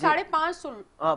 550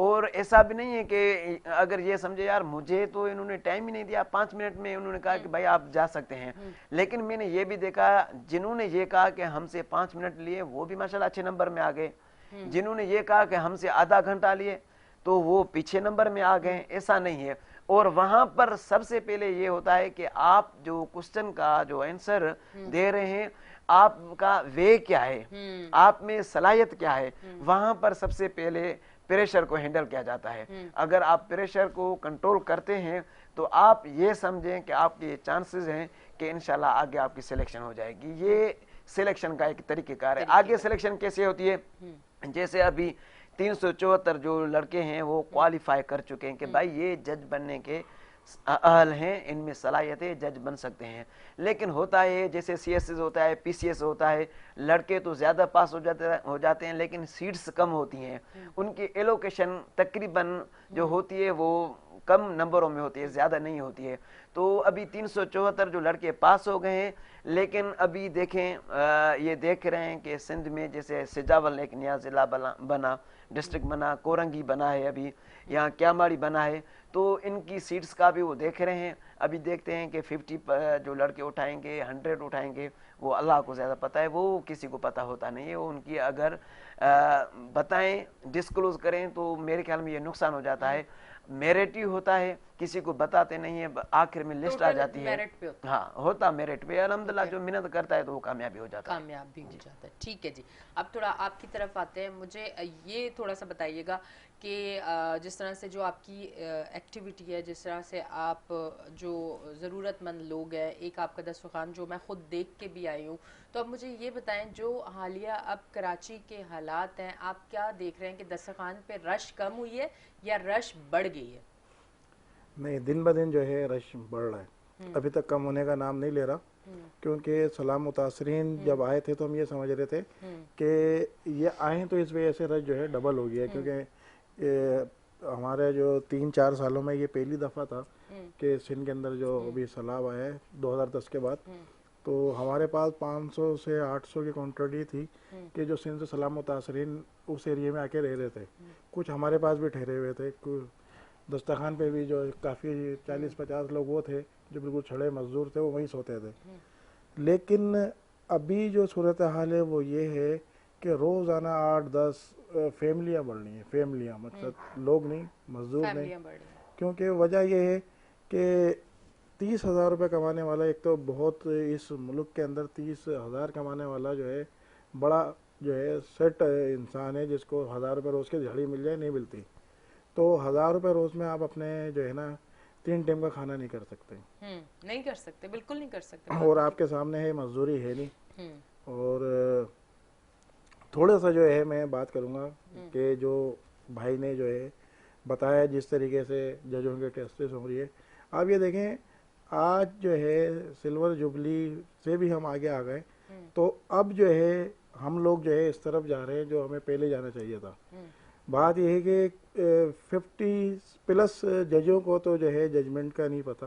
اور ایسا بھی نہیں ہے کہ اگر یہ سمجھے یار مجھے تو انہوں نے ٹائم ہی نہیں دیا، 5 منٹ میں انہوں نے کہا کہ بھائی آپ جا سکتے ہیں، لیکن میں نے یہ بھی دیکھا جنہوں نے یہ کہا کہ ہم سے 5 منٹ لیے وہ بھی ماشاءاللہ اچھے نمبر میں آ گئے، جنہوں نے یہ کہا کہ ہم سے آدھا گھنٹہ لیے تو وہ پیچھے نمبر میں آ گئے. ایسا نہیں ہے. اور وہاں پر سب سے پہلے یہ ہوتا ہے کہ آپ جو کوسچن کا جو آنسر دے رہے ہیں آپ کا وے کیا ہے، آپ میں صلاحیت کیا ہے، وہاں پر سب سے پہلے پریشر کو ہینڈل کیا جاتا ہے. اگر آپ پریشر کو کنٹرول کرتے ہیں تو آپ یہ سمجھیں کہ آپ کے چانسز ہیں کہ انشاءاللہ آگے آپ کی سلیکشن ہو جائے گی. یہ سلیکشن کا ایک طریقہ کار ہے. آگے سلیکشن کیسے ہوتی ہے؟ جیسے ابھی 374 جو لڑکے ہیں وہ کوالیفائی کر چکے ہیں کہ بھائی یہ جج بننے کے اہل ہیں، ان میں صلاحیت ہے، جج بن سکتے ہیں. لیکن ہوتا ہے جیسے سی ایس ایس ہوتا ہے، پی سی ایس ہوتا ہے، لڑکے تو زیادہ پاس ہو جاتے ہیں لیکن سیٹس کم ہوتی ہیں، ان کی ایلوکیشن تقریباً جو ہوتی ہے وہ کم نمبروں میں ہوتی ہے، زیادہ نہیں ہوتی ہے. تو ابھی 374 جو لڑکے پاس ہو گئے ہیں، لیکن ابھی دیکھیں یہ دیکھ رہے ہیں کہ سندھ میں جیسے سجاول ایک نیا ضلع بنا، ڈسٹرکٹ بنا، کورنگی بنا ہے، ابھی یہاں کیاماڑی بنا ہے، تو ان کی سیٹس کا بھی وہ دیکھ رہے ہیں. ابھی دیکھتے ہیں کہ 50 جو لڑکے اٹھائیں گے، 100 اٹھائیں گے، وہ اللہ کو زیادہ پتہ ہے، وہ کسی کو پتہ ہوتا نہیں ہے. ان کی اگر بتائیں ڈسکلوز کریں تو میرے خیال میں یہ نقصان ہو جاتا ہے. میرٹ ہی ہوتا ہے، کسی کو بتاتے نہیں ہے، آخر میں لسٹ آ جاتی ہے. ہاں ہوتا میرٹ پہ، الحمدللہ جو محنت کرتا ہے تو وہ کامیابی ہو جاتا ہے. کامیاب بھی ہو جاتا ہے. ٹھیک ہے جی، اب تھوڑا آپ کی طرف آتے ہیں. مجھے یہ تھوڑا سا بتائیے گا کہ جس طرح سے جو آپ کی ایکٹیویٹی ہے، جس طرح سے آپ جو ضرورت مند لوگ ہیں، ایک آپ کا دسترخوان جو میں خود دیکھ کے بھی آئی ہوں، تو اب مجھے یہ بتائیں جو حالیہ اب کراچی کے حالات ہیں، آپ کیا دیکھ رہے ہیں کہ دسترخوان پہ رش کم ہوئی ہے یا رش بڑھ گئی ہے؟ نہیں، دن بہ دن جو ہے رش بڑھ رہا ہے، ابھی تک کم ہونے کا نام نہیں لے رہا. کیونکہ سلام متاثرین جب آئے تھے تو ہم یہ سمجھ رہے تھے کہ یہ آئیں تو اس وجہ سے رش جو ہے ڈبل ہو گیا ہے. کیونکہ ہمارے جو 3-4 سالوں میں یہ پہلی دفعہ تھا کہ سندھ کے اندر جو ابھی سیلاب آیا ہے 2010 کے بعد، تو ہمارے پاس 500 سے 800 کی کوانٹٹی تھی کہ جو سندھ سے سلام متاثرین اس ایریے میں آ کے رہ رہے تھے. کچھ ہمارے پاس بھی ٹھہرے ہوئے تھے، دسترخوان پہ بھی جو کافی 40-50 لوگ وہ تھے جو بالکل چھڑے مزدور تھے، وہ وہیں سوتے تھے. لیکن ابھی جو صورتحال ہے وہ یہ ہے کہ روزانہ 8-10 فیملیاں بڑھ رہی ہیں. فیملیاں مقصد لوگ نہیں، مزدور نہیں. کیونکہ وجہ یہ ہے کہ 30,000 روپے کمانے والا، ایک تو بہت اس ملک کے اندر 30,000 کمانے والا جو ہے بڑا جو ہے سیٹ انسان ہے، جس کو 1,000 روپے روز کی جھڑی مل جائے نہیں ملتی. تو 1,000 روپے روز میں آپ اپنے جو ہے نا 3 ٹائم کا کھانا نہیں کر سکتے. نہیں کر سکتے، بالکل نہیں کر سکتے. اور آپ کے سامنے ہے مزدوری ہے نہیں. اور تھوڑا سا جو ہے میں بات کروں گا کہ جو بھائی نے جو ہے بتایا جس طریقے سے ججوں کے ٹیسٹس ہو رہی ہے، آپ یہ دیکھیں آج جو ہے سلور جوبلی سے بھی ہم آگے آ گئے. تو اب جو ہے ہم لوگ جو ہے اس طرف جا رہے ہیں جو ہمیں پہلے جانا چاہیے تھا. بات یہ ہے کہ 50+ ججوں کو تو جو ہے ججمنٹ کا نہیں پتہ،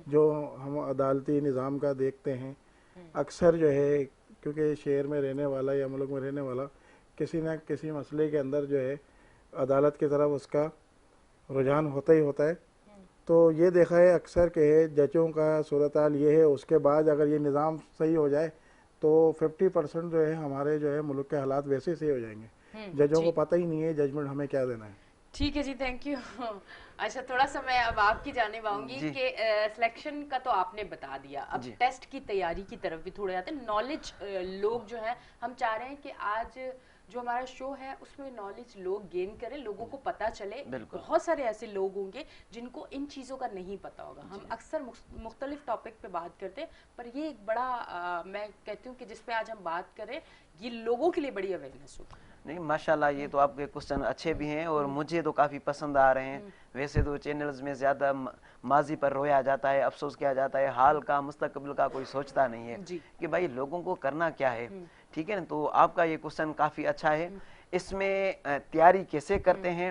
جو ہم عدالتی نظام کا دیکھتے ہیں اکثر جو ہے، کیونکہ شہر میں رہنے والا یا ملک میں رہنے والا کسی نہ کسی مسئلے کے اندر جو ہے عدالت کی طرف اس کا رجحان ہوتا ہی ہوتا ہے. تو یہ دیکھا ہے اکثر کہ ججوں کا صورتحال یہ ہے. اس کے بعد اگر یہ نظام صحیح ہو جائے تو 50% جو ہے ہمارے جو ہے ملک کے حالات ویسے صحیح ہو جائیں گے. ججوں کو پتہ ہی نہیں ہے ججمنٹ ہمیں کیا دینا ہے. ٹھیک ہے جی، تھینک یو. اچھا، تھوڑا سا میں اب آپ کی جانب آؤں گی کہ سلیکشن کا تو آپ نے بتا دیا، اب ٹیسٹ کی تیاری کی طرف بھی تھوڑے آتے ہیں. نالج لوگ جو ہیں، ہم چاہ رہے ہیں کہ آج جو ہمارا شو ہے اس میں نالج لوگ گین کریں، لوگوں کو پتہ چلے. بہت سارے ایسے لوگ ہوں گے جن کو ان چیزوں کا نہیں پتہ ہوگا. ہم اکثر مختلف ٹاپک پہ بات کرتے ہیں، پر یہ ایک بڑا میں کہتی ہوں کہ جس پہ آج ہم بات کریں یہ لوگوں کے لیے بڑی اویئرنیس ہوگی. نہیں ماشاءاللہ، یہ تو آپ کے کوسچن اچھے بھی ہیں اور مجھے تو کافی پسند آ رہے ہیں. ویسے تو چینلز میں زیادہ ماضی پر رویا جاتا ہے، افسوس کیا جاتا ہے، حال کا مستقبل کا کوئی سوچتا نہیں ہے کہ بھائی لوگوں کو کرنا کیا ہے. ٹھیک ہے نا، تو آپ کا یہ کوسچن کافی اچھا ہے. اس میں تیاری کیسے کرتے ہیں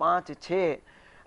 5-6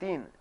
3,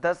10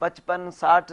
55-60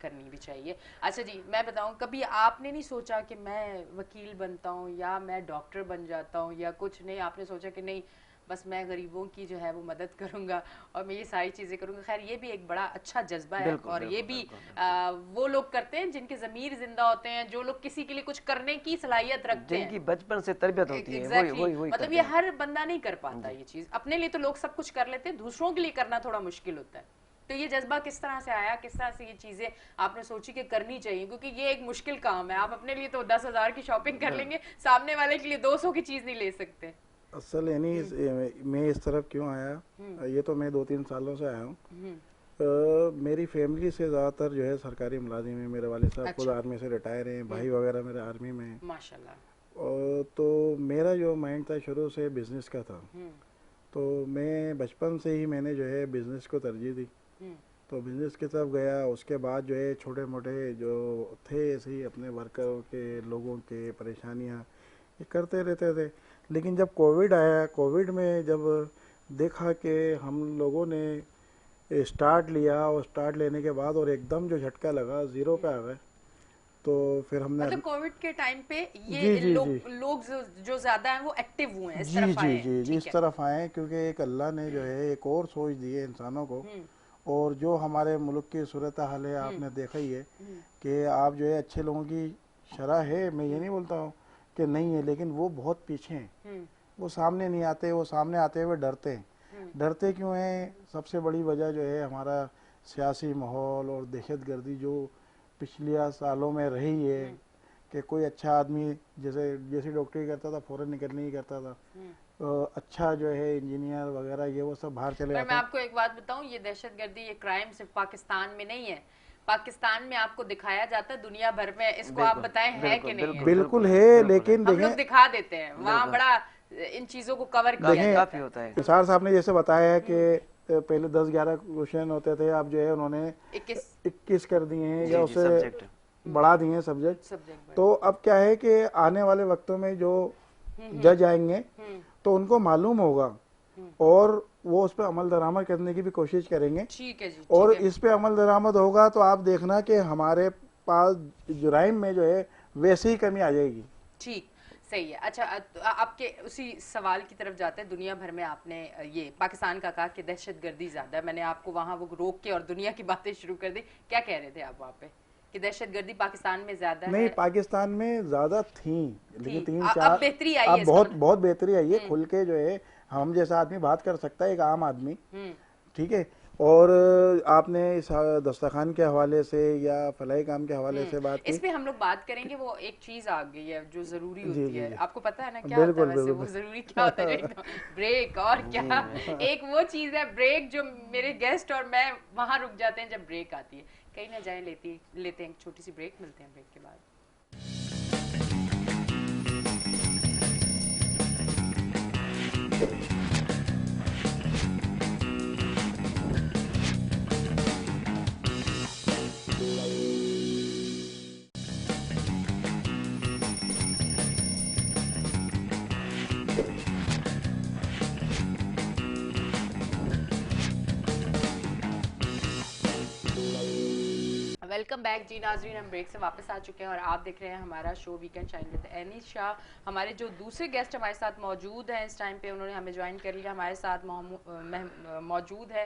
کرنی بھی چاہیے. اچھا جی میں بتاؤں, کبھی آپ نے نہیں سوچا کہ میں وکیل بنتا ہوں یا میں ڈاکٹر بن جاتا ہوں یا کچھ نہیں, آپ نے سوچا کہ نہیں بس میں غریبوں کی جو ہے وہ مدد کروں گا اور میں یہ ساری چیزیں کروں گا؟ خیر یہ بھی ایک بڑا اچھا جذبہ ہے, اور یہ بھی وہ لوگ کرتے ہیں جن کے ضمیر زندہ ہوتے ہیں, جو لوگ کسی کے لیے کچھ کرنے کی صلاحیت رکھتے ہیں, جن کی بچپن سے تربیت ہوتی ہے. ایگزیکٹلی, مطلب یہ ہر بندہ نہیں کر پاتا یہ چیز. اپنے لیے تو لوگ سب کچھ کر لیتے ہیں, دوسروں کے لیے کرنا تھوڑا مشکل ہوتا ہے. تو یہ جذبہ کس طرح سے آیا, کس طرح سے یہ چیزیں آپ نے سوچی کہ کرنی چاہیے؟ کیونکہ یہ ایک مشکل کام ہے. آپ اپنے لیے تو 10,000 کی شاپنگ کر لیں گے, سامنے والے کے لیے 200 کی چیز نہیں لے سکتے. اصل یعنی میں اس طرف کیوں آیا, یہ تو میں 2-3 سالوں سے آیا ہوں. میری فیملی سے زیادہ تر جو ہے سرکاری ملازم ہیں. میرے والد صاحب خود آرمی سے ریٹائر ہیں, بھائی وغیرہ میرے آرمی میں ہیں ماشاءاللہ. تو میرا جو مائنڈ تھا شروع سے بزنس کا تھا, تو میں بچپن سے ہی میں نے جو ہے بزنس کو ترجیح دی, تو بزنس کی طرف گیا. اس کے بعد جو ہے چھوٹے موٹے جو تھے ایسے ہی اپنے ورکروں کے, لوگوں کے پریشانیاں یہ کرتے رہتے تھے. لیکن جب کووڈ آیا, کووڈ میں جب دیکھا کہ ہم لوگوں نے اسٹارٹ لیا, اور اسٹارٹ لینے کے بعد اور ایک دم جو جھٹکا لگا, زیرو پہ آ گئے, تو پھر ہم نے مطلب کووڈ کے ٹائم پہ یہ لوگ جو زیادہ ہیں وہ ایکٹیو ہوئے ہیں, اس طرف آئے ہیں. جی اس طرف آئے, کیونکہ ایک اللہ نے جو ہے ایک اور سوچ دی ہے انسانوں کو. اور جو ہمارے ملک کی صورتحال ہے آپ نے دیکھا ہی ہے کہ آپ جو ہے اچھے لوگوں کی شرح ہے, میں یہ نہیں بولتا ہوں کہ نہیں ہے, لیکن وہ بہت پیچھے ہیں, وہ سامنے نہیں آتے. وہ سامنے آتے ہوئے ڈرتے ہیں. ڈرتے کیوں ہیں؟ سب سے بڑی وجہ جو ہے ہمارا سیاسی ماحول اور دہشت گردی جو پچھلے سالوں میں رہی ہے, کہ کوئی اچھا آدمی جیسے ڈاکٹری کرتا تھا فوراً نکلنے ہی کرتا تھا, اچھا جو ہے انجینئر وغیرہ یہ وہ سب باہر چلے جاتے. میں آپ کو ایک بات بتاؤں, یہ دہشت گردی, یہ کرائم صرف پاکستان میں نہیں ہے. پاکستان میں آپ کو دکھایا جاتا ہے, دنیا بھر میں اس کو آپ بتائیں ہے کہ نہیں ہے؟ بالکل ہے, لیکن ہم لوگ دکھا دیتے ہیں, وہاں بڑا ان چیزوں کو کور کیا جاتا ہے. نثار صاحب نے جیسے بتایا ہے کہ پہلے 10-11 کوشچن ہوتے تھے, اب جو ہے انہوں نے 21 کر دیے ہیں یا اسے بڑھا دیے ہیں سبجیکٹ. تو اب کیا ہے کہ آنے والے وقتوں میں جو جج آئیں گے تو ان کو معلوم ہوگا, اور وہ اس پہ عمل درآمد کرنے کی بھی کوشش کریں گے. اور اس پہ عمل درآمد ہوگا تو آپ دیکھنا کہ ہمارے پاس جرائم میں جو ہے ویسے ہی کمی آ جائے گی. ٹھیک, صحیح ہے. اچھا آپ کے اسی سوال کی طرف جاتے ہیں. دنیا بھر میں آپ نے یہ پاکستان کا کہا کہ دہشت گردی زیادہ ہے, میں نے آپ کو وہاں وہ روک کے اور دنیا کی باتیں شروع کر دی. کیا کہہ رہے تھے آپ وہاں پہ کہ دہشت گردی پاکستان میں زیادہ ہے؟ نہیں, پاکستان میں زیادہ تھیں, لیکن 3-4 اب بہتری آئی ہے, اب بہت بہتری آئی ہے. کھل کے جو ہے ہم جیسا آدمی بات کر سکتا ہے, ایک عام آدمی, ٹھیک ہے. اور آپ نے اس دسترخوان کے حوالے سے یا فلاحی کام کے حوالے سے بات کی, اس پہ ہم لوگ بات کریں گے. وہ ایک چیز آ گئی ہے جو ضروری ہوتی ہے, آپ کو پتا ہے نا کیا ہوتا ہے ویسے وہ ضروری کیا ہوتا ہے؟ بریک. اور کیا ایک وہ چیز ہے بریک جو میرے گیسٹ اور میں وہاں رک جاتے ہیں جب بریک آتی ہے. کہیں نہ جائیں, لیتے ہیں ایک چھوٹی سی بریک, ملتے ہیں بریک کے بعد. ویلکم بیک جی ناظرین, ہم بریک سے واپس آ چکے ہیں اور آپ دیکھ رہے ہیں ہمارا شو ویکینڈ شائن ود اینی شاہ. ہمارے جو دوسرے گیسٹ ہمارے ساتھ موجود ہیں اس ٹائم پہ, انہوں نے ہمیں جوائن کر لیا. ہمارے ساتھ موجود ہے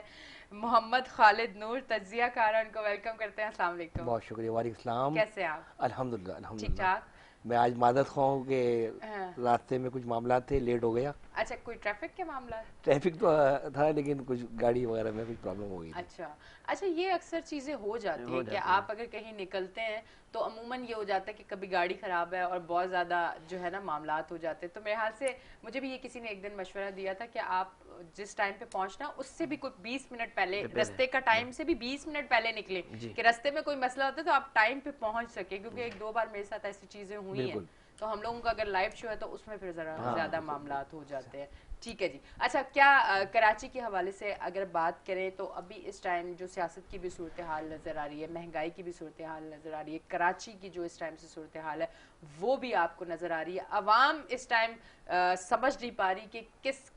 محمد خالد نور, تجزیہ کار. ان کو ویلکم کرتے ہیں. السلام علیکم. بہت شکریہ. وعلیکم السلام. کیسے ہیں آپ؟ الحمدللہ. ٹھیک ٹھاک. میں آج معذرت خواہ ہوں کہ راستے میں کچھ معاملات تھے, لیٹ ہو گیا. اچھا, کوئی ٹریفک کے معاملات؟ ٹریفک تو تھا لیکن کچھ گاڑی وغیرہ میں کچھ پرابلم ہو گئی. اچھا, یہ اکثر چیزیں ہو جاتی ہیں کہ آپ اگر کہیں نکلتے ہیں تو عموماً یہ ہو جاتا ہے کہ کبھی گاڑی خراب ہے اور بہت زیادہ جو ہے نا معاملات ہو جاتے ہیں. تو میرے حال سے مجھے بھی یہ کسی نے ایک دن مشورہ دیا تھا کہ آپ جس ٹائم پہ پہنچنا اس سے بھی کوئی 20 منٹ پہلے, رستے کا ٹائم سے بھی 20 منٹ پہلے نکلیں, کہ رستے میں کوئی مسئلہ ہوتا ہے تو آپ ٹائم پہ پہنچ سکیں. کیونکہ 1-2 بار میرے ساتھ ایسی چیزیں ہوئی ہیں, تو ہم لوگوں کا اگر لائیو شو ہے تو اس میں پھر ذرا زیادہ معاملات ہو جاتے ہیں. ٹھیک ہے جی. اچھا, کیا کراچی کے حوالے سے اگر بات کریں تو ابھی اس ٹائم جو سیاست کی بھی صورتحال نظر آ رہی ہے, مہنگائی کی بھی صورتحال نظر آ رہی ہے, کراچی کی جو اس ٹائم سے صورتحال ہے وہ بھی آپ کو نظر آ رہی ہے. عوام اس ٹائم سمجھ نہیں پا رہی کہ کس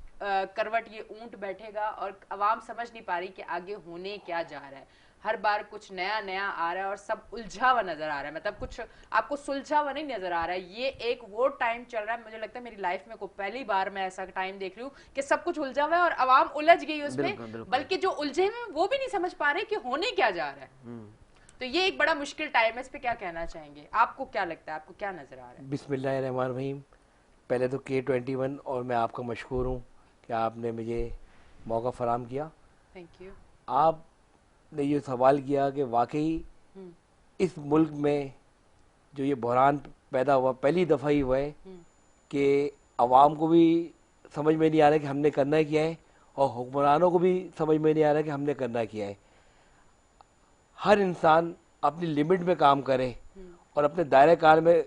کروٹ یہ اونٹ بیٹھے گا, اور عوام سمجھ نہیں پا رہی کہ آگے ہونے کیا جا رہا ہے. ہر بار کچھ نیا نیا آ رہا ہے اور سب الجھا ہوا نظر آ رہا ہے, مطلب کچھ آپ کو سلجھا ہوا نہیں نظر آ رہا ہے. یہ ایک وہ ٹائم چل رہا ہے, مجھے لگتا ہے میری لائف میں کوئی پہلی بار میں ایسا ٹائم دیکھ رہی ہوں کہ سب کچھ الجھا ہوا ہے اور عوام الجھ گئی اس میں, بلکہ جو الجھے ہوئے وہ بھی نہیں سمجھ پا رہے کہ ہونے کیا جا رہا ہے. تو یہ ایک بڑا مشکل ٹائم ہے, اس پہ کیا کہنا چاہیں گے, آپ کو کیا لگتا ہے, آپ کو کیا نظر آ رہا ہے؟ بسم اللہ الرحمن الرحیم. پہلے تو K21 اور میں آپ کا مشکور ہوں کہ آپ نے مجھے موقع فراہم کیا. Thank you. آپ نے یہ سوال کیا کہ واقعی اس ملک میں جو یہ بحران پیدا ہوا پہلی دفعہ ہی ہوا ہے کہ عوام کو بھی سمجھ میں نہیں آ رہا کہ ہم نے کرنا کیا ہے اور حکمرانوں کو بھی سمجھ میں نہیں آ رہا کہ ہم نے کرنا کیا ہے. ہر انسان اپنی لمٹ میں کام کرے اور اپنے دائرہ کار میں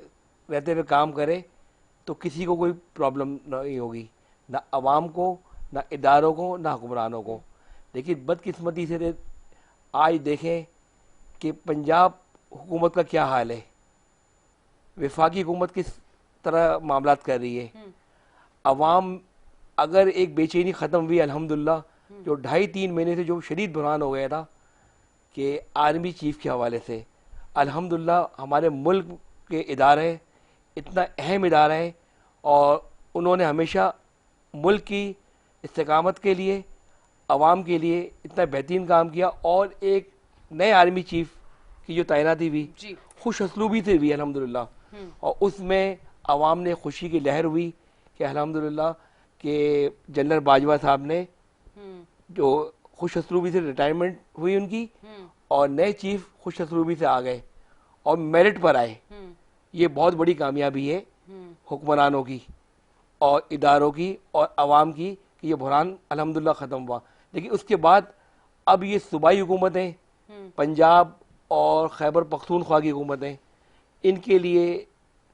رہتے ہوئے کام کرے تو کسی کو کوئی پرابلم نہیں ہوگی, نہ عوام کو, نہ اداروں کو, نہ حکمرانوں کو. لیکن بدقسمتی سے آج دیکھیں کہ پنجاب حکومت کا کیا حال ہے, وفاقی حکومت کس طرح معاملات کر رہی ہے. عوام اگر ایک بے چینی ختم ہوئی الحمدللہ, جو 2.5-3 مہینے سے جو شدید بحران ہو گیا تھا کہ آرمی چیف کے حوالے سے, الحمدللہ ہمارے ملک کے ادارے اتنا اہم ادارہ ہے اور انہوں نے ہمیشہ ملک کی استقامت کے لیے, عوام کے لیے اتنا بہترین کام کیا. اور ایک نئے آرمی چیف کی جو تعیناتی ہوئی خوش اسلوبی سے ہوئی الحمدللہ, اور اس میں عوام نے خوشی کی لہر ہوئی کہ الحمدللہ کہ جنرل باجوہ صاحب نے جو خوش اسلوبی سے ریٹائرمنٹ ہوئی ان کی اور نئے چیف خوش اسلوبی سے آ گئے اور میرٹ پر آئے. یہ بہت بڑی کامیابی ہے حکمرانوں کی اور اداروں کی اور عوام کی کہ یہ بحران الحمدللہ ختم ہوا. لیکن اس کے بعد اب یہ صوبائی حکومتیں, پنجاب اور خیبر پختونخوا کی حکومتیں, ان کے لیے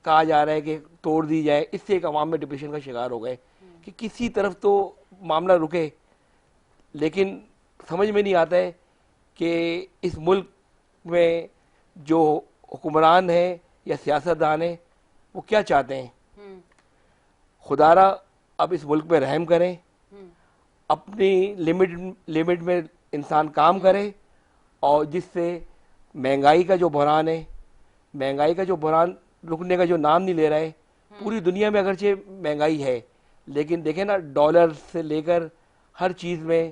کہا جا رہا ہے کہ توڑ دی جائے. اس سے ایک عوام میں ڈپریشن کا شکار ہو گئے کہ کسی طرف تو معاملہ رکے, لیکن سمجھ میں نہیں آتا ہے کہ اس ملک میں جو حکمران ہیں یا سیاستدان ہیں وہ کیا چاہتے ہیں. خدا را اب اس ملک میں رحم کریں, اپنی لمٹ میں انسان کام کرے, اور جس سے مہنگائی کا جو بحران ہے, مہنگائی کا جو بحران رکنے کا جو نام نہیں لے رہا ہے. پوری دنیا میں اگرچہ مہنگائی ہے لیکن دیکھیں نا ڈالر سے لے کر ہر چیز میں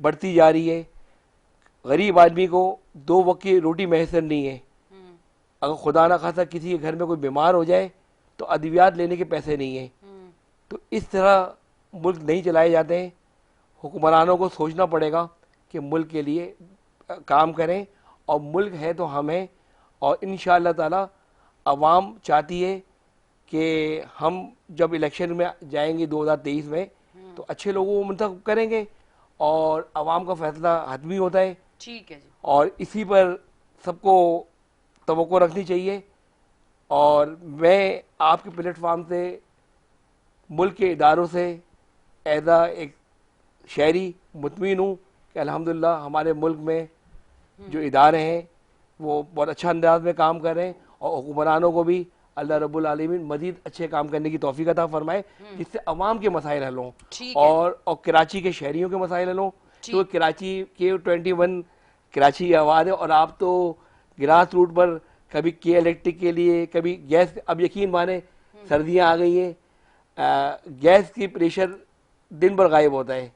بڑھتی جا رہی ہے. غریب آدمی کو 2 وقت کی روٹی میسر نہیں ہے. اگر خدا نہ خواستہ کسی کے گھر میں کوئی بیمار ہو جائے تو ادویات لینے کے پیسے نہیں ہیں. تو اس طرح ملک نہیں چلائے جاتے ہیں. حکمرانوں کو سوچنا پڑے گا کہ ملک کے لیے کام کریں, اور ملک ہے تو ہم ہیں, اور انشاءاللہ تعالی عوام چاہتی ہے کہ ہم جب الیکشن میں جائیں گے 2023 میں تو اچھے لوگوں کو منتخب کریں گے اور عوام کا فیصلہ حتمی ہوتا ہے. ٹھیک ہے جی. اور اسی پر سب کو توقع رکھنی چاہیے. اور میں آپ کے پلیٹ فارم سے ملک کے اداروں سے ایز ایک شہری مطمئن ہوں کہ الحمدللہ ہمارے ملک میں جو ادارے ہیں وہ بہت اچھا انداز میں کام کر رہے ہیں, اور حکمرانوں کو بھی اللہ رب العالمین مزید اچھے کام کرنے کی توفیق عطا فرمائے جس سے عوام کے مسائل حل ہوں اور کراچی کے شہریوں کے مسائل حل ہوں. کیونکہ کراچی K21 کراچی کی آواز ہے, اور آپ تو گراس روٹ پر کبھی کے الیکٹرک کے لیے, کبھی گیس. اب یقین مانیں سردیاں آ گئی ہیں, گیس کی پریشر دن بھر غائب ہوتا ہے.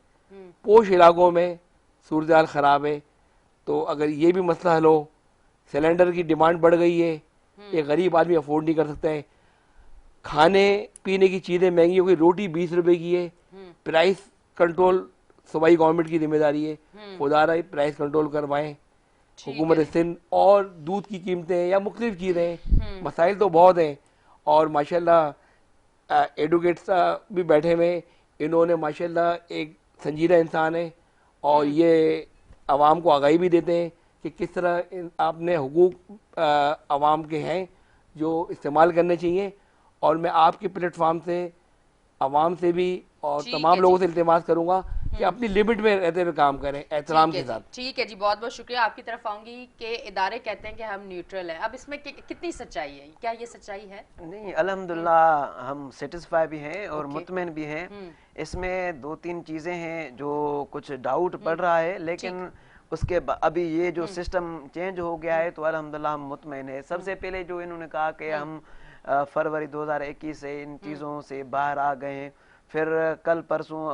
پوش علاقوں میں صورتحال خراب ہے. تو اگر یہ بھی مسئلہ حل ہو, سلنڈر کی ڈیمانڈ بڑھ گئی ہے, ایک غریب آدمی افورڈ نہیں کر سکتا ہے, کھانے پینے کی چیزیں مہنگی ہو گئی, روٹی 20 روپے کی ہے, پرائس کنٹرول صوبائی گورنمنٹ کی ذمہ داری ہے. خدا رہا پرائس کنٹرول کروائیں حکومت سندھ. اور دودھ کی قیمتیں یا مختلف چیزیں, مسائل تو بہت ہیں. اور ماشاءاللہ ایڈوکیٹس بھی بیٹھے ہوئے, انہوں نے ماشاءاللہ ایک سنجیدہ انسان ہے اور یہ عوام کو آگاہی بھی دیتے ہیں کہ کس طرح آپ نے حقوق عوام کے ہیں جو استعمال کرنے چاہیے. اور میں آپ کے پلیٹ فارم سے عوام سے بھی اور تمام لوگوں سے التماس کروں گا کہ اپنی لمٹ میں رہتے ہوئے کام کریں احترام کے ساتھ. ٹھیک ہے جی, بہت بہت شکریہ. آپ کی طرف آؤں گی کہ ادارے کہتے ہیں کہ ہم نیوٹرل ہیں, اب اس میں کتنی سچائی ہے, کیا یہ سچائی ہے؟ نہیں, الحمدللہ ہم سیٹسفائی بھی ہیں اور مطمئن بھی ہیں. اس میں 2-3 چیزیں ہیں جو کچھ ڈاؤٹ پڑ رہا ہے, لیکن اس کے ابھی یہ جو سسٹم چینج ہو گیا ہے تو الحمدللہ ہم مطمئن ہے. سب سے پہلے جو انہوں نے کہا کہ ہم فروری 2021 سے ان چیزوں سے باہر آ گئے ہیں. پھر کل پرسوں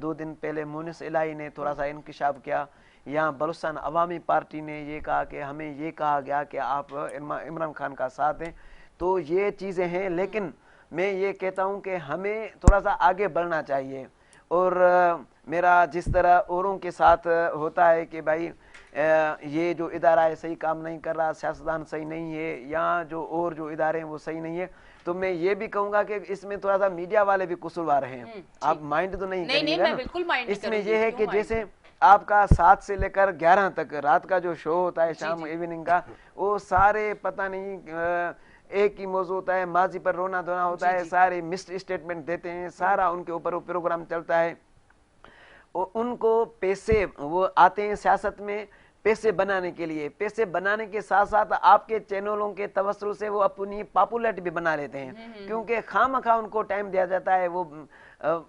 2 دن پہلے مونس الہی نے تھوڑا سا انکشاف کیا. یہاں بلوچستان عوامی پارٹی نے یہ کہا کہ ہمیں یہ کہا گیا کہ آپ عمران خان کا ساتھ دیں. تو یہ چیزیں ہیں, لیکن میں یہ کہتا ہوں کہ ہمیں تھوڑا سا آگے بڑھنا چاہیے. اور میرا جس طرح اوروں کے ساتھ ہوتا ہے کہ بھائی یہ جو ادارہ ہے صحیح کام نہیں کر رہا, سیاستدان صحیح نہیں ہے, یا جو اور جو ادارے ہیں وہ صحیح نہیں ہے, تو میں یہ بھی کہوں گا کہ اس میں تھوڑا سا میڈیا والے بھی قصوروار ہیں. آپ مائنڈ تو نہیں کریے گا نا. اس میں یہ ہے کہ جیسے آپ کا 7 سے لے کر 11 تک رات کا جو شو ہوتا ہے شام ایوننگ کا, وہ سارے پتہ نہیں ایک ہی موضوع ہوتا ہے, ماضی پر رونا دھونا ہوتا ہے, سارے مسڈ اسٹیٹمنٹ دیتے ہیں, سارا ان کے اوپر وہ پروگرام چلتا ہے. ان کو پیسے وہ آتے ہیں سیاست میں پیسے بنانے کے لیے, پیسے بنانے کے ساتھ ساتھ آپ کے چینلوں کے توسل سے وہ اپنی پاپولیٹ بھی بنا لیتے ہیں, کیونکہ خواہ ان کو ٹائم دیا جاتا ہے. وہ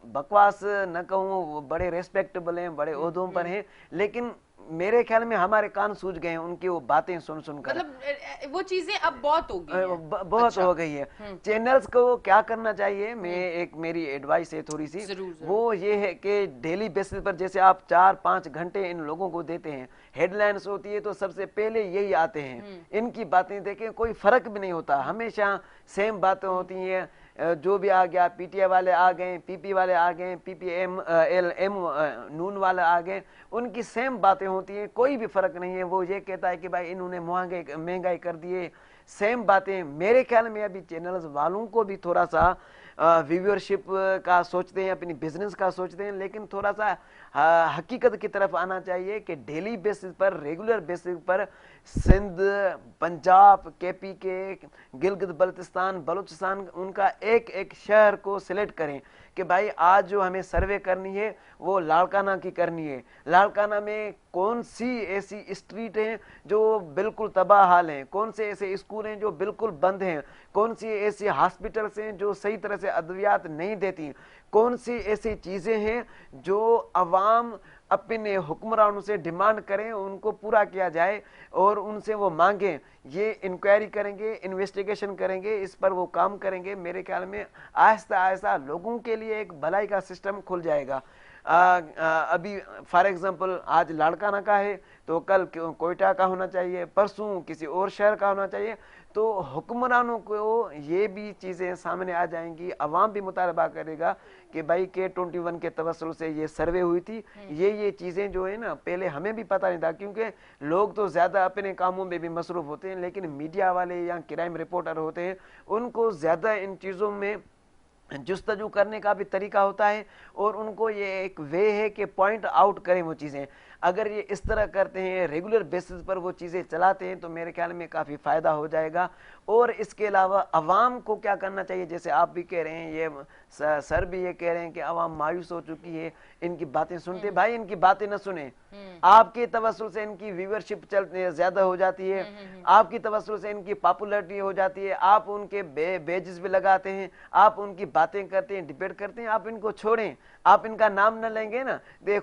بکواس نہ کہوں, وہ بڑے ریسپیکٹبل ہیں, بڑے عہدوں پر ہیں, لیکن میرے خیال میں ہمارے کان سوج گئے ہیں ان کی وہ باتیں سن کر. مطلب وہ چیزیں اب بہت ہو گئی ہیں, بہت ہو گئی ہے. چینلز کو کیا کرنا چاہیے, میں ایک میری ایڈوائس ہے تھوڑی سی, وہ یہ ہے کہ ڈیلی بیسس پر جیسے آپ 4-5 گھنٹے ان لوگوں کو دیتے ہیں, ہیڈ لائنز ہوتی ہے تو سب سے پہلے یہی آتے ہیں, ان کی باتیں دیکھیں, کوئی فرق بھی نہیں ہوتا, ہمیشہ سیم باتیں ہوتی ہیں. جو بھی آ گیا, پی ٹی آئی والے آ گئے, پی پی والے آ گئے, پی پی ایم ایل ایم نون والے آ گئے, ان کی سیم باتیں ہوتی ہیں, کوئی بھی فرق نہیں ہے. وہ یہ کہتا ہے کہ بھائی انہوں نے مہنگائی کر دیے, سیم باتیں. میرے خیال میں ابھی چینلز والوں کو بھی تھوڑا سا ویورشپ کا سوچتے ہیں, اپنی بزنس کا سوچتے ہیں, لیکن تھوڑا سا حقیقت کی طرف آنا چاہیے کہ ڈیلی بیسس پر, ریگولر بیسس پر سندھ, پنجاب, کے پی کے, گلگت بلتستان, بلوچستان, ان کا ایک ایک شہر کو سلیکٹ کریں کہ بھائی آج جو ہمیں سروے کرنی ہے وہ لاڑکانہ کی کرنی ہے. لاڑکانہ میں کون سی ایسی اسٹریٹ ہیں جو بالکل تباہ حال ہیں, کون سے ایسے اسکول ہیں جو بالکل بند ہیں, کون سی ایسی ہاسپٹلس ہیں جو صحیح طرح سے ادویات نہیں دیتی, کون سی ایسی چیزیں ہیں جو عوام اپنے حکمرانوں سے ڈیمانڈ کریں, ان کو پورا کیا جائے اور ان سے وہ مانگیں. یہ انکوائری کریں گے, انویسٹیگیشن کریں گے, اس پر وہ کام کریں گے. میرے خیال میں آہستہ آہستہ لوگوں کے لیے ایک بھلائی کا سسٹم کھل جائے گا. ابھی فار ایگزامپل آج لاڑکانہ کا ہے تو کل کوئٹہ کا ہونا چاہیے, پرسوں کسی اور شہر کا ہونا چاہیے. تو حکمرانوں کو یہ بھی چیزیں سامنے آ جائیں گی, عوام بھی مطالبہ کرے گا کہ بھائی K21 کے توسل سے یہ سروے ہوئی تھی, یہ چیزیں جو ہے نا پہلے ہمیں بھی پتہ نہیں تھا, کیونکہ لوگ تو زیادہ اپنے کاموں میں بھی مصروف ہوتے ہیں, لیکن میڈیا والے یا کرائم رپورٹر ہوتے ہیں ان کو زیادہ ان چیزوں میں جستجو کرنے کا بھی طریقہ ہوتا ہے, اور ان کو یہ ایک وے ہے کہ پوائنٹ آؤٹ کریں وہ چیزیں. اگر یہ اس طرح کرتے ہیں, ریگولر بیسس پر وہ چیزیں چلاتے ہیں, تو میرے خیال میں کافی فائدہ ہو جائے گا. اور اس کے علاوہ عوام کو کیا کرنا چاہیے, جیسے آپ بھی کہہ رہے ہیں, یہ سر بھی یہ کہہ رہے ہیں کہ عوام مایوس ہو چکی ہے, ان کی باتیں سنتے. بھائی ان کی باتیں نہ سنیں, آپ کے توسل سے ان کی ویورشپ زیادہ ہو جاتی ہے, آپ کی توسل سے ان کی پاپولیرٹی ہو جاتی ہے, آپ ان کے بیجز بھی لگاتے ہیں, آپ ان کی باتیں کرتے ہیں, ڈبیٹ کرتے ہیں. آپ ان کو چھوڑیں, آپ ان کا نام نہ لیں گے نا,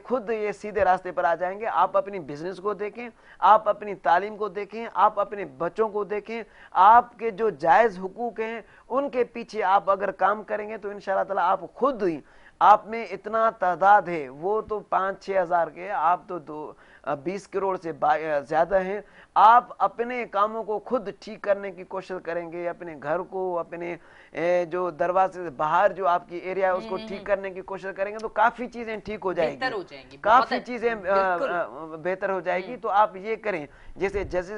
خود یہ سیدھے راستے پر آ جائیں گے. آپ اپنی بزنس کو دیکھیں, آپ اپنی تعلیم کو دیکھیں, آپ اپنے بچوں کو دیکھیں, آپ کے جو جائز حقوق ہیں ان کے پیچھے آپ اگر کام کریں گے تو انشاءاللہ تعالی آپ خود ہی, آپ میں اتنا تعداد ہے, وہ تو 5-6 ہزار کے, آپ تو 20 کروڑ سے زیادہ ہیں. آپ اپنے کاموں کو خود ٹھیک کرنے کی کوشش کریں گے, اپنے گھر کو, اپنے جو دروازے سے باہر جو آپ کی ایریا ہے اس کو ٹھیک کرنے کی کوشش کریں گے, تو کافی چیزیں ٹھیک ہو جائیں گی, کافی چیزیں بہتر ہو جائے گی. تو آپ یہ کریں, جیسے ججز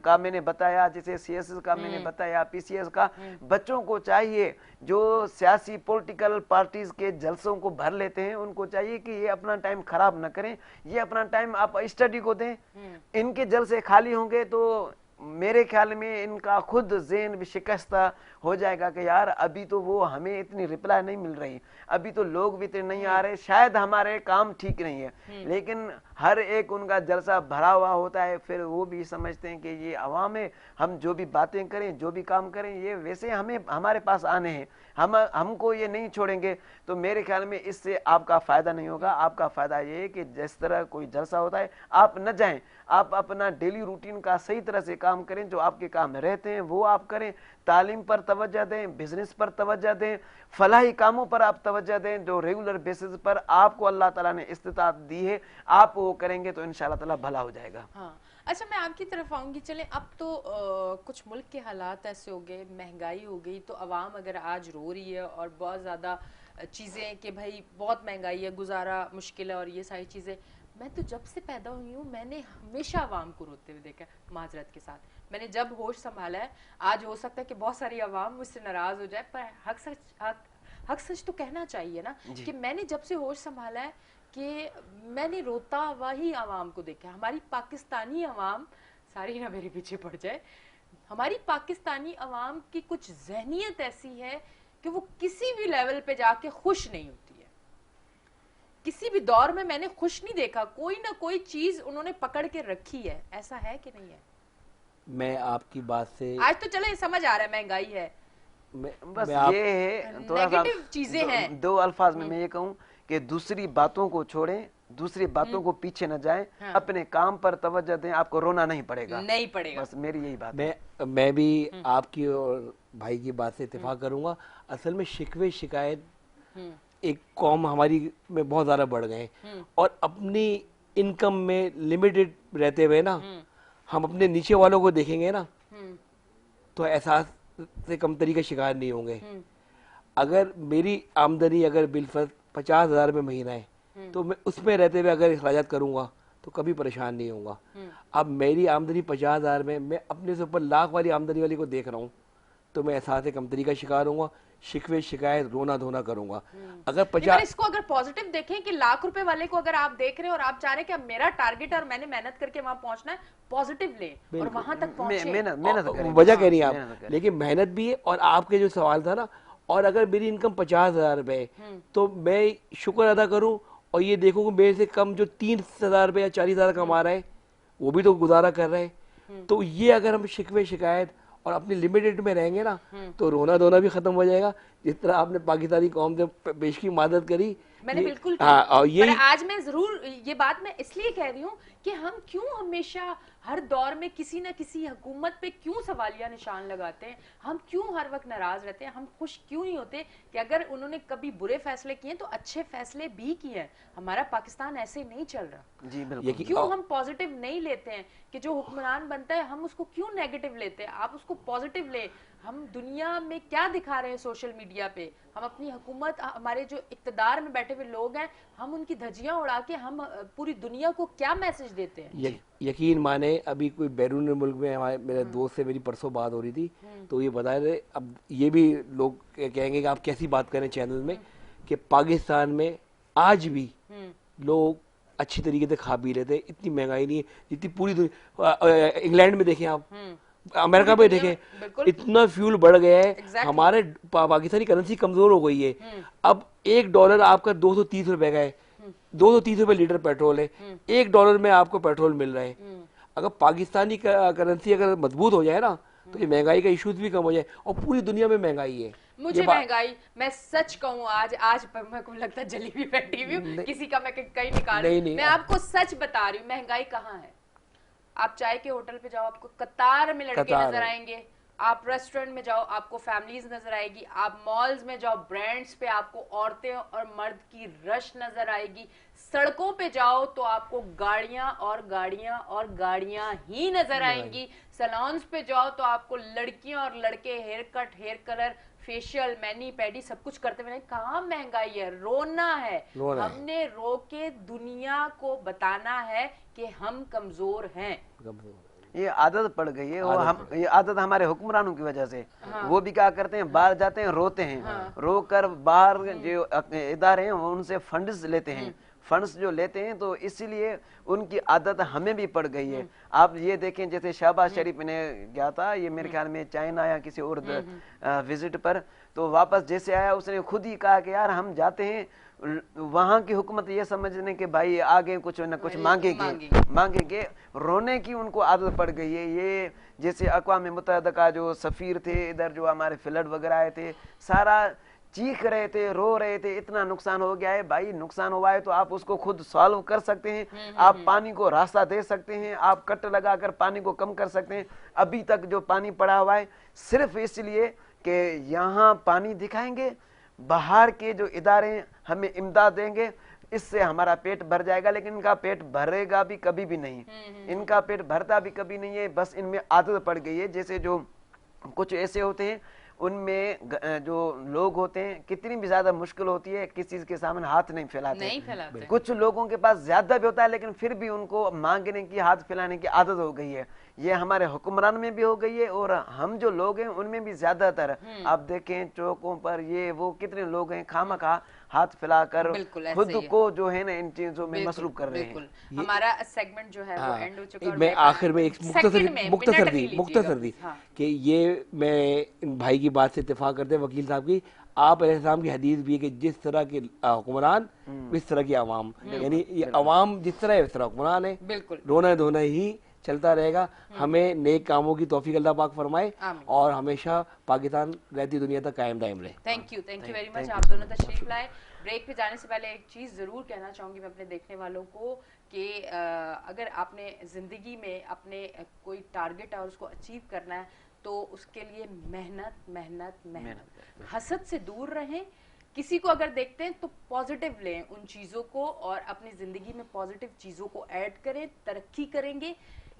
کا میں نے بتایا, جیسے سی ایس ایس کا میں نے بتایا, پی سی ایس کا. بچوں کو چاہیے جو سیاسی پولیٹیکل پارٹیز کے جلسوں کو بھر لیتے ہیں, ان کو چاہیے کہ یہ اپنا ٹائم خراب نہ کریں, یہ اپنا ٹائم آپ اسٹڈی کو دیں. ان کے جلسے خالی ہوں گے تو میرے خیال میں ان کا خود ذہن بھی شکستہ ہو جائے گا کہ یار ابھی تو وہ ہمیں اتنی رپلائی نہیں مل رہی, ابھی تو لوگ بھی اتنے نہیں آ رہے, شاید ہمارے کام ٹھیک نہیں ہے. لیکن ہر ایک ان کا جلسہ بھرا ہوا ہوتا ہے، پھر وہ بھی سمجھتے ہیں کہ یہ عوام ہے، ہم جو بھی باتیں کریں جو بھی کام کریں یہ ویسے ہمیں ہمارے پاس آنے ہیں، ہم کو یہ نہیں چھوڑیں گے. تو میرے خیال میں اس سے آپ کا فائدہ نہیں ہوگا. آپ کا فائدہ یہ ہے کہ جس طرح کوئی جلسہ ہوتا ہے آپ نہ جائیں، آپ اپنا ڈیلی روٹین کا صحیح طرح سے کام کریں، جو آپ کے کام رہتے ہیں وہ آپ کریں، تعلیم پر توجہ دیں، بزنس پر توجہ دیں، فلاحی کاموں پر آپ توجہ دیں جو ریگولر بیسس پر آپ کو اللہ تعالیٰ نے استطاعت دی ہے، آپ وہ کریں گے تو انشاءاللہ تعالیٰ بھلا ہو جائے گا. ہاں اچھا میں آپ کی طرف آؤں گی. چلیں اب تو کچھ ملک کے حالات ایسے ہو گئے، مہنگائی ہو گئی، تو عوام اگر آج رو رہی ہے اور بہت زیادہ چیزیں کہ بھائی بہت مہنگائی ہے، گزارا مشکل ہے اور یہ ساری چیزیں، میں تو جب سے پیدا ہوئی ہوں میں نے ہمیشہ عوام کو روتے ہوئے دیکھا ہے، معذرت کے ساتھ. میں نے جب ہوش سنبھالا ہے، آج ہو سکتا ہے کہ بہت ساری عوام مجھ سے ناراض ہو جائے، پر حق سچ تو کہنا چاہیے نا کہ میں نے جب سے ہوش سنبھالا ہے کہ میں نے روتا ہوا ہی عوام کو دیکھا. ہماری پاکستانی عوام ساری نہ میرے پیچھے پڑ جائے، ہماری پاکستانی عوام کی کچھ ذہنیت ایسی ہے کہ وہ کسی بھی لیول پہ جا کے خوش نہیں ہوتی ہے. کسی بھی دور میں نے خوش نہیں دیکھا، کوئی نہ کوئی چیز انہوں نے پکڑ کے رکھی ہے. ایسا ہے کہ نہیں ہے؟ میں آپ کی بات سے آج تو چلے سمجھ آ رہا ہے مہنگائی ہے، بس یہ ہے تھوڑا سا نیگیٹو چیزیں ہیں. دو الفاظ میں یہ کہوں کہ دوسری باتوں کو چھوڑیں، دوسری باتوں کو پیچھے نہ جائیں، اپنے کام پر توجہ دیں، آپ کو رونا نہیں پڑے گا. نہیں پڑے گا. بس میری یہی بات ہے. میں بھی آپ کی اور بھائی کی بات سے اتفاق کروں گا. اصل میں شکوے شکایت ایک قوم ہماری میں بہت زیادہ بڑھ گئے اور اپنی انکم میں لمیٹڈ رہتے ہوئے نا ہم اپنے نیچے والوں کو دیکھیں گے نا تو احساس سے کم تری کا شکار نہیں ہوں گے. اگر میری آمدنی اگر بالفرض 50,000 روپے مہینہ ہے تو میں اس میں رہتے ہوئے اگر اخراجات کروں گا تو کبھی پریشان نہیں ہوں گا. اب میری آمدنی 50,000 میں میں اپنے سے اوپر لاکھ والی آمدنی والی کو دیکھ رہا ہوں تو میں احساس کمتری کا شکار ہوں گا، شکوے شکایت رونا دھونا کروں گا. اگر اس کو اگر پازیٹیو دیکھیں کہ لاکھ روپے والے کو اگر آپ دیکھ رہے ہیں اور آپ چاہ رہے ہیں کہ میرا ٹارگٹ اور میں نے محنت کر کے وہاں پہنچنا ہے، پازیٹیو لیں اور وہاں تک پہنچیں. وجہ کہہ رہی ہیں آپ، لیکن محنت بھی ہے. اور آپ کے جو سوال تھا نا، اور اگر میری انکم 50,000 روپے تو میں شکر ادا کروں اور یہ دیکھوں کہ میرے سے کم جو 30,000 روپے یا 40,000 کما رہے ہیں وہ بھی تو گزارا کر رہے ہیں. تو یہ اگر ہم شکوے شکایت اور اپنی لمیٹڈ میں رہیں گے نا تو رونا دھونا بھی ختم ہو جائے گا. جس طرح آپ نے پاکستانی قوم سے پیش کی مدد کری، میں نے بالکل یہی آج میں ضرور یہ بات میں اس لیے کہہ رہی ہوں کہ ہم کیوں ہمیشہ ہر دور میں کسی نہ کسی حکومت پہ کیوں سوالیہ نشان لگاتے ہیں، ہم کیوں ہر وقت ناراض رہتے ہیں، ہم خوش کیوں نہیں ہوتے کہ اگر انہوں نے کبھی برے فیصلے کیے تو اچھے فیصلے بھی کیے ہیں. ہمارا پاکستان ایسے نہیں چل رہا. جی بالکل. کیوں ہم پازیٹیو نہیں لیتے ہیں کہ جو حکمران بنتا ہے ہم اس کو کیوں نیگیٹو لیتے ہیں؟ آپ اس کو پازیٹیو لیں. ہم دنیا میں کیا دکھا رہے ہیں سوشل میڈیا پہ؟ ہم اپنی حکومت، ہمارے جو اقتدار میں بیٹھے ہوئے لوگ ہیں، ہم ان کی دھجیاں اڑا کے ہم پوری دنیا کو کیا میسج دیتے ہیں؟ یقین مانے ابھی کوئی بیرون ملک میں ہمارے میرے دوست سے میری پرسوں بات ہو رہی تھی تو یہ بتا رہے، اب یہ بھی لوگ کہیں گے کہ آپ کیسی بات کریں چینل میں، کہ پاکستان میں آج بھی لوگ اچھی طریقے سے کھا پی لیتے، اتنی مہنگائی نہیں ہے جتنی پوری دنیا. انگلینڈ میں دیکھیں آپ، امریکہ میں دیکھیں، اتنا فیول بڑھ گیا ہے. ہمارے پاکستانی کرنسی کمزور ہو گئی ہے. اب $1 آپ کا 230 روپے کا ہے، 230 روپے لیٹر پیٹرول ہے، $1 میں آپ کو پیٹرول مل رہا ہے. اگر پاکستانی کرنسی اگر مضبوط ہو جائے نا تو یہ مہنگائی کا ایشوز بھی کم ہو جائے. اور پوری دنیا میں مہنگائی ہے. مجھے مہنگائی، میں سچ کہوں آج میں کو لگتا ہے جلی بھی بیٹھی ہوئی ہوں، کسی کا میں کہیں نکال رہی ہوں. میں آپ کو سچ بتا رہی ہوں، مہنگائی کہاں ہے. آپ چائے کے ہوٹل پہ جاؤ آپ کو قطار میں لڑکے نظر آئیں گے، آپ ریسٹورنٹ میں جاؤ آپ کو فیملیز نظر آئے گی، آپ مالز میں جاؤ برانڈز پہ آپ کو عورتیں اور مرد کی رش نظر آئے گی، سڑکوں پہ جاؤ تو آپ کو گاڑیاں اور گاڑیاں اور گاڑیاں ہی نظر آئیں گی، سیلونز پہ جاؤ تو آپ کو لڑکیاں اور لڑکے haircut, hair colour, facial, mani pedi سب کچھ کرتے ہوئے. کہاں مہنگائی ہے؟ رونا ہے. ہم نے رو کے دنیا کو بتانا ہے کہ ہم کمزور ہیں. یہ عادت پڑ گئی ہے، یہ عادت ہمارے حکمرانوں کی وجہ سے. وہ بھی کیا کرتے ہیں، باہر جاتے ہیں روتے ہیں، رو کر باہر جو ادارے ہیں وہ ان سے فنڈز لیتے ہیں، فنڈس جو لیتے ہیں تو اسی لیے ان کی عادت ہمیں بھی پڑ گئی ہے. آپ یہ دیکھیں جیسے شہباز شریف نے گیا تھا یہ میرے خیال میں چائنا یا کسی اور وزٹ پر, تو واپس جیسے آیا اس نے خود ہی کہا کہ یار ہم جاتے ہیں وہاں کی حکومت یہ سمجھنے کہ بھائی آگے کچھ نہ کچھ مانگیں گے, رونے کی ان کو عادت پڑ گئی ہے. یہ جیسے اقوام متحدہ کا جو سفیر تھے ادھر جو ہمارے فلڈ وغیرہ آئے تھے سارا چیخ رہے تھے رو رہے تھے اتنا نقصان ہو گیا ہے. بھائی نقصان ہوا ہے تو آپ اس کو خود سالو کر سکتے ہیں, آپ پانی کو راستہ دے سکتے ہیں, آپ کٹ لگا کر پانی کو کم کر سکتے ہیں. ابھی تک جو پانی پڑا ہوا ہے صرف اس لیے کہ یہاں پانی دکھائیں گے, باہر کے جو ادارے ہمیں امداد دیں گے, اس سے ہمارا پیٹ بھر جائے گا, لیکن ان کا پیٹ بھرے گا بھی کبھی بھی نہیں, ان کا پیٹ بھرتا بھی کبھی نہیں ہے. بس ان میں عادت پڑ گئی ہے. جیسے جو کچھ ایسے ہوتے ہیں ان میں جو لوگ ہوتے ہیں کتنی بھی زیادہ مشکل ہوتی ہے کسی چیز کے سامنے ہاتھ نہیں پھیلاتے. کچھ لوگوں کے پاس زیادہ بھی ہوتا ہے لیکن پھر بھی ان کو مانگنے کی ہاتھ پھیلانے کی عادت ہو گئی ہے. یہ ہمارے حکمران میں بھی ہو گئی ہے اور ہم جو لوگ ہیں ان میں بھی زیادہ تر آپ دیکھیں چوکوں پر یہ وہ کتنے لوگ ہیں خواہ ہاتھ پھیلا کر خود کو جو ہے نا ان چیزوں میں مصروف کر رہے ہیں. ہمارا سیگمنٹ جو ہے وہ اینڈ ہو چکا ہے. میں آخر میں ایک مختصر دی کہ یہ میں بھائی کی بات سے اتفاق کرتے ہیں وکیل صاحب کی. آپ علیہ السلام کی حدیث بھی ہے کہ جس طرح کے حکمران اس طرح کی عوام, یعنی یہ عوام جس طرح ہے اس طرح حکمران ہے, رونا دھونا ہی چلتا رہے گا. ہمیں نیک کاموں کی توفیق اللہ پاک فرمائے اور ہمیشہ پاکستان رہتی دنیا تک قائم دائم رہے. Thank you very much. آپ دونوں تشریف لائے. بریک پہ جانے سے پہلے ایک چیز ضرور کہنا چاہوں گی میں اپنے دیکھنے والوں کو کہ اگر آپ نے زندگی میں اپنے کوئی ٹارگٹ ہے اور اس کو اچیو کرنا ہے تو اس کے لیے محنت حسد سے دور رہیں. کسی کو اگر دیکھتے ہیں تو پازیٹیو لیں ان چیزوں کو اور اپنی زندگی میں پازیٹیو چیزوں کو ایڈ کریں, ترقی کریں گے.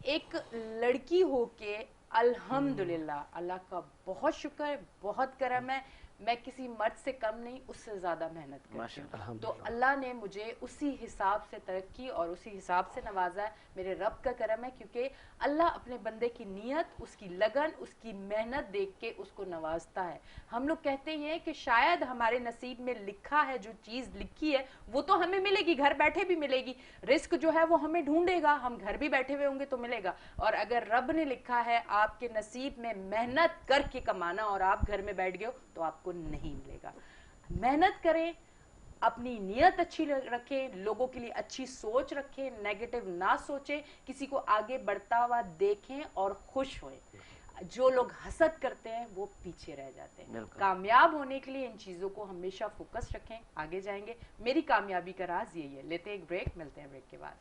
ایک لڑکی ہو کے الحمدللہ اللہ کا بہت شکر, بہت کرم ہے, میں کسی مرد سے کم نہیں, اس سے زیادہ محنت کرتی ہوں. تو اللہ نے مجھے اسی حساب سے ترقی اور اسی حساب سے نوازا ہے. میرے رب کا کرم ہے کیونکہ اللہ اپنے بندے کی نیت, اس کی لگن, اس کی محنت دیکھ کے اس کو نوازتا ہے. ہم لوگ کہتے ہیں کہ شاید ہمارے نصیب میں لکھا ہے جو چیز لکھی ہے وہ تو ہمیں ملے گی, گھر بیٹھے بھی ملے گی. رزق جو ہے وہ ہمیں ڈھونڈے گا, ہم گھر بھی بیٹھے ہوئے ہوں گے تو ملے گا. اور اگر رب نے لکھا ہے آپ کے نصیب میں محنت کر کے کمانا اور آپ گھر میں بیٹھ گئے ہو تو آپ کو نہیں ملے گا. محنت کریں, اپنی نیت اچھی رکھیں, لوگوں کے لیے اچھی سوچ رکھیں, نیگیٹو نہ سوچیں, کسی کو آگے بڑھتا ہوا دیکھیں اور خوش ہوئیں. جو لوگ حسد کرتے ہیں وہ پیچھے رہ جاتے ہیں. کامیاب ہونے کے لیے ان چیزوں کو ہمیشہ فوکس رکھیں, آگے جائیں گے. میری کامیابی کا راز یہی ہے. لیتے ہیں ایک بریک, ملتے ہیں بریک کے بعد.